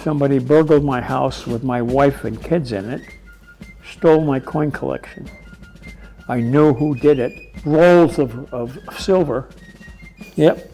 Somebody burgled my house with my wife and kids in it, stole my coin collection. I knew who did it. Rolls of silver. Yep.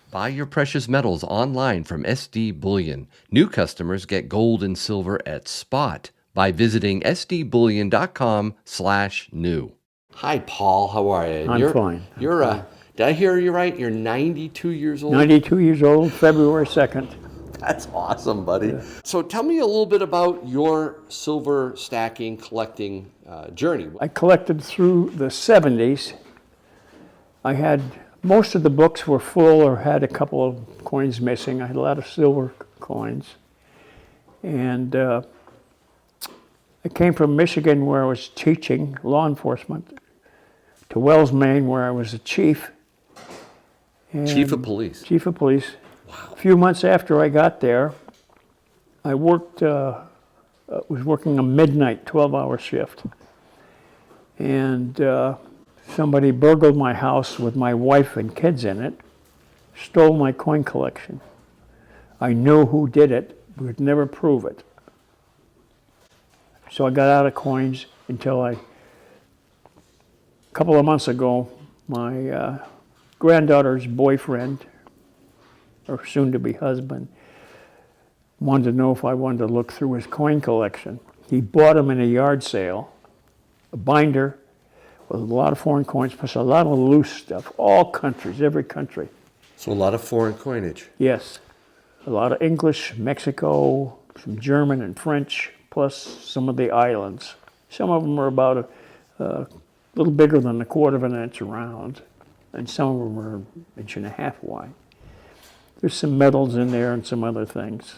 Buy your precious metals online from SD Bullion. New customers get gold and silver at spot by visiting sdbullion.com/new. Hi, Paul. How are you? I'm fine. Did I hear you right? You're 92 years old? 92 years old, February 2nd. That's awesome, buddy. Yeah. So tell me a little bit about your silver stacking, collecting journey. I collected through the 70s. I had, most of the books were full or had a couple of coins missing. I had a lot of silver coins. And I came from Michigan, where I was teaching law enforcement, to Wells, Maine, where I was a chief. Chief of police? Chief of police. Wow. A few months after I got there, I was working a midnight 12-hour shift. And somebody burgled my house with my wife and kids in it, stole my coin collection. I knew who did it, but could never prove it. So I got out of coins until a couple of months ago, my granddaughter's boyfriend, or soon-to-be husband, wanted to know if I wanted to look through his coin collection. He bought them in a yard sale, a binder with a lot of foreign coins, plus a lot of loose stuff, all countries, every country. So a lot of foreign coinage. Yes, a lot of English, Mexico, some German and French, plus some of the islands. Some of them are about a little bigger than a quarter of an inch around, and some of them are an inch and a half wide. There's some metals in there and some other things.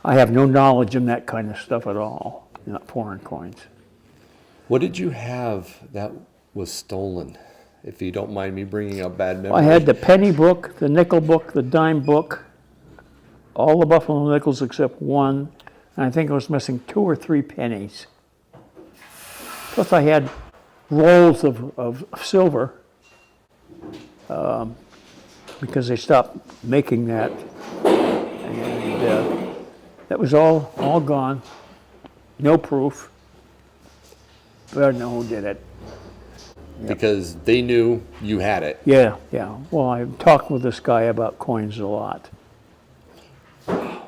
I have no knowledge in that kind of stuff at all, not foreign coins. What did you have that was stolen, if you don't mind me bringing up bad memories? I had the penny book, the nickel book, the dime book, all the Buffalo nickels except one, and I think I was missing 2 or 3 pennies. Plus I had rolls of silver, because they stopped making that, and that was all gone, no proof, but I don't know who did it. Yep. Because they knew you had it. Yeah. Well, I've talked with this guy about coins a lot. It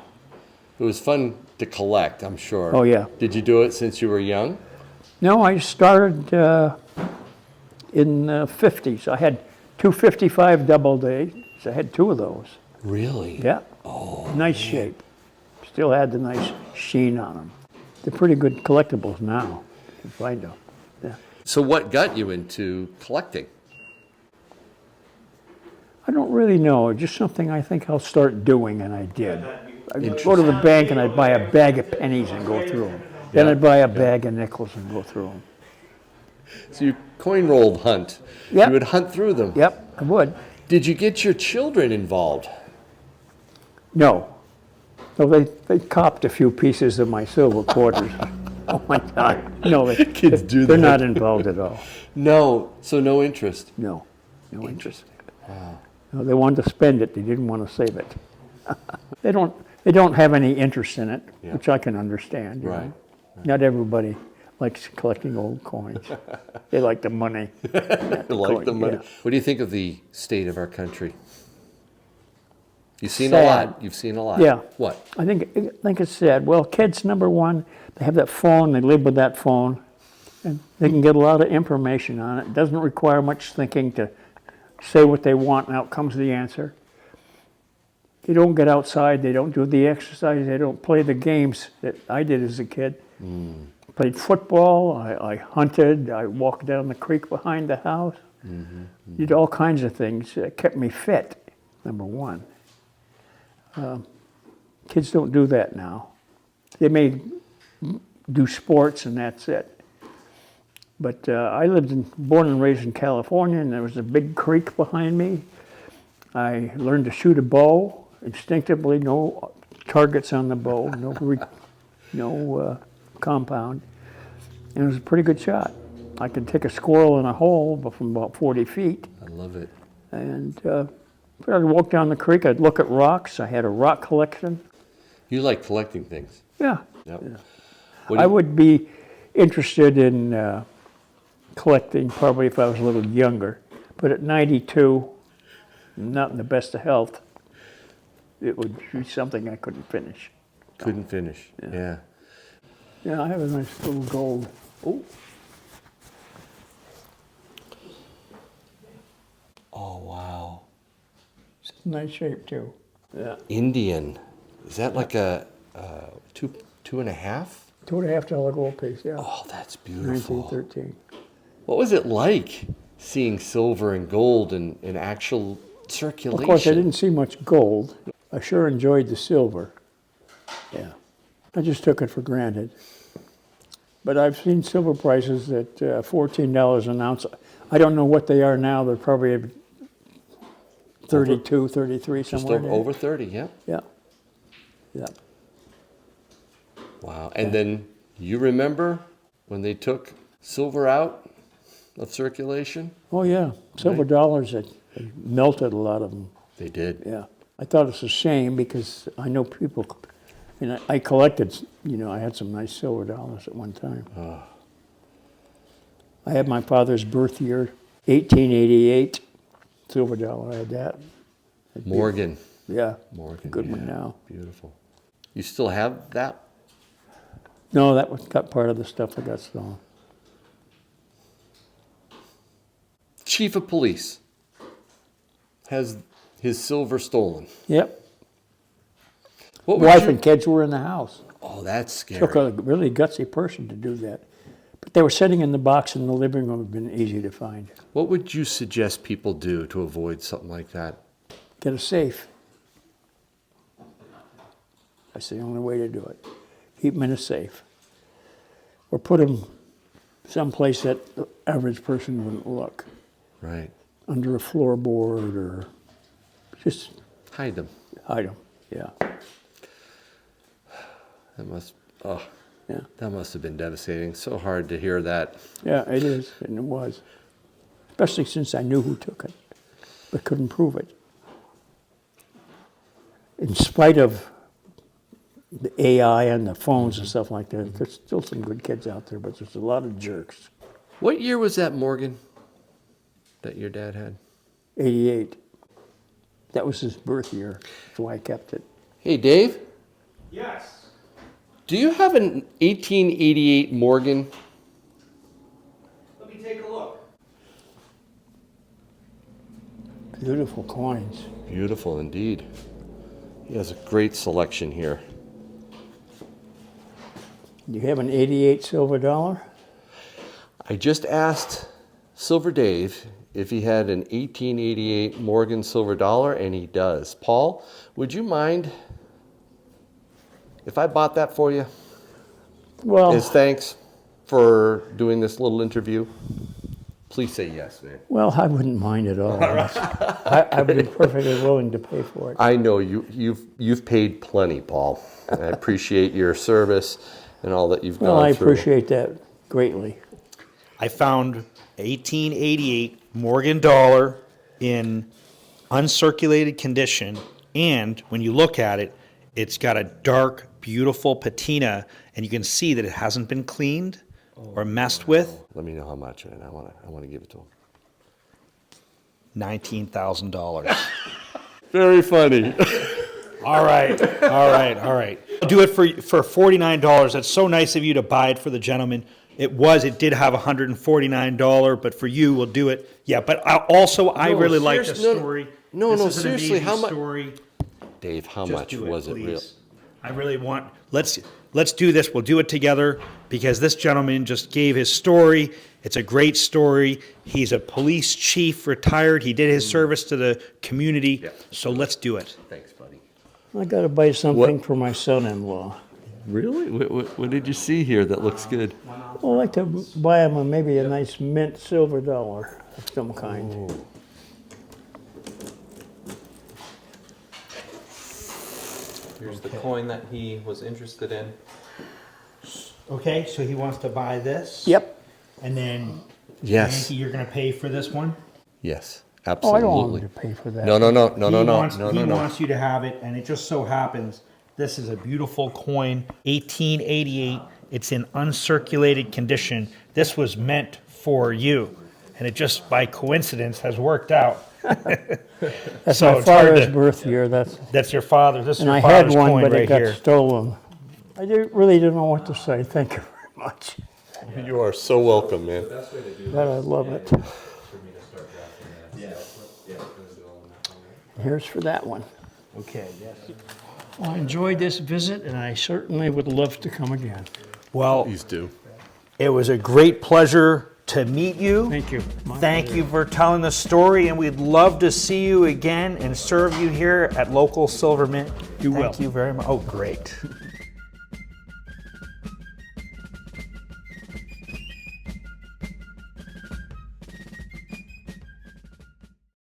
was fun to collect, I'm sure. Oh, yeah. Did you do it since you were young? No, I started in the 50s. I had 255 Doubledays. I had 2 of those. Really? Yeah. Oh, nice shape. Still had the nice sheen on them. They're pretty good collectibles now, if I know. Yeah. So what got you into collecting? I don't really know. Just something I think I'll start doing, and I did. I'd go to the bank and I'd buy a bag of pennies and go through them. Then I'd buy a bag of nickels and go through them. So you coin rolled hunt. Yep. You would hunt through them. Yep, I would. Did you get your children involved? No. No, they copped a few pieces of my silver quarters. Oh my God. No, Kids do that. They're not involved at all. No. So no interest? No interest. Wow. No, they wanted to spend it. They didn't want to save it. They don't have any interest in it, Yeah. which I can understand. You Right. know? Not everybody likes collecting old coins. They like the money. Like the money. Yeah. What do you think of the state of our country? You've seen Sad. a lot. You've seen a lot. Yeah. What? I think it's sad. Well, kids, number one, they have that phone. They live with that phone, and they can get a lot of information on it. It doesn't require much thinking to say what they want, and out comes the answer. They don't get outside. They don't do the exercise. They don't play the games that I did as a kid. Played football. I hunted. I walked down the creek behind the house. Did all kinds of things. It kept me fit, number one. Kids don't do that now. They may do sports and that's it. But I born and raised in California, and there was a big creek behind me. I learned to shoot a bow instinctively, no targets on the bow, no compound, and it was a pretty good shot. I could take a squirrel in a hole from about 40 feet. I love it. And But I'd walk down the creek, I'd look at rocks. I had a rock collection. You like collecting things. Yeah. Yep. Yeah. What do I you- would be interested in collecting probably if I was a little younger. But at 92, not in the best of health, it would be something I couldn't finish. Couldn't finish. Yeah. Yeah, I have a nice little gold. Oh, Oh, wow. it's in nice shape too. Yeah. Indian. Is that like a two and a half? $2.50 gold piece, yeah. Oh, that's beautiful. 1913. What was it like seeing silver and gold in actual circulation? Of course, I didn't see much gold. I sure enjoyed the silver. Yeah. I just took it for granted. But I've seen silver prices at $14 an ounce. I don't know what they are now. They're probably 32, 33, Just somewhere in there. over 30, yeah. Yeah. Yeah. Wow. And then you remember when they took silver out of circulation? Oh, yeah. Silver dollars, they melted a lot of them. They did. Yeah. I thought it was a shame because I know people, and I collected, I had some nice silver dollars at one time. I had my father's birth year, 1888, silver dollar, I had that. Morgan. Yeah, Morgan. good one yeah. now. Beautiful. You still have that? No, that was got part of the stuff that got stolen. Chief of police has his silver stolen. Yep. What would Wife you- and kids were in the house. Oh, that's scary. Took a really gutsy person to do that. But they were sitting in the box in the living room. It would have been easy to find. What would you suggest people do to avoid something like that? Get a safe. That's the only way to do it. Keep them in a safe. Or put them someplace that the average person wouldn't look. Right. Under a floorboard or just Hide them. hide them. Yeah. Yeah. Yeah. That must have been devastating. So hard to hear that. Yeah, it is, and it was. Especially since I knew who took it, but couldn't prove it. In spite of the AI and the phones and stuff like that, there's still some good kids out there, but there's a lot of jerks. What year was that, Morgan, that your dad had? 88. That was his birth year. That's why I kept it. Hey, Dave, Yes. do you have an 1888 Morgan? Let me take a look. Beautiful coins. Beautiful indeed. He has a great selection here. Do you have an 88 silver dollar? I just asked Silver Dave if he had an 1888 Morgan silver dollar, and he does. Paul, would you mind if I bought that for you Well, as thanks for doing this little interview? Please say yes, man. well, I wouldn't mind at all. I'd be perfectly willing to pay for it. I know you've paid plenty, Paul. And I appreciate your service and all that you've Well, gone I through. appreciate that greatly. I found 1888 Morgan dollar in uncirculated condition, and when you look at it, it's got a dark, beautiful patina, and you can see that it hasn't been cleaned or messed with. Let me know how much, man. I want to give it to him. $19,000. Very funny. All right. I'll do it for $49. That's so nice of you to buy it for the gentleman. It did have $149, but for you, we'll do it. Yeah, but I really like the story. This is an seriously, amazing how much? story. Dave, how Just much do it, was it please. real? I really want, let's do this. We'll do it together because this gentleman just gave his story. It's a great story. He's a police chief, retired. He did his service to the community. Yeah. So let's do it. Thanks, buddy. I got to buy something for my son-in-law. Really? What did you see here that looks good? Well, I'd like to buy him maybe a nice mint silver dollar of some kind. Here's the coin that he was interested in. Okay, so he wants to buy this. Yep. And then, Yes. Yankee, you're going to pay for this one? Yes. Oh, I Absolutely. don't want them to pay for that. No. He wants you to have it, and it just so happens this is a beautiful coin, 1888. It's in uncirculated condition. This was meant for you, and it just by coincidence has worked out. That's so my it's hard father's to- birth year. That's your father. This is And your I had father's one, coin but right it got here. stolen. I really didn't know what to say. Thank you very much. You are so welcome, man. But I love it. Here's for that one. Okay. Yes. Well, I enjoyed this visit, and I certainly would love to come again. Well, Please do. it was a great pleasure to meet you. Thank you. Thank you for telling the story, and we'd love to see you again and serve you here at local Silver Mint. You will. Thank you very much. Oh, great.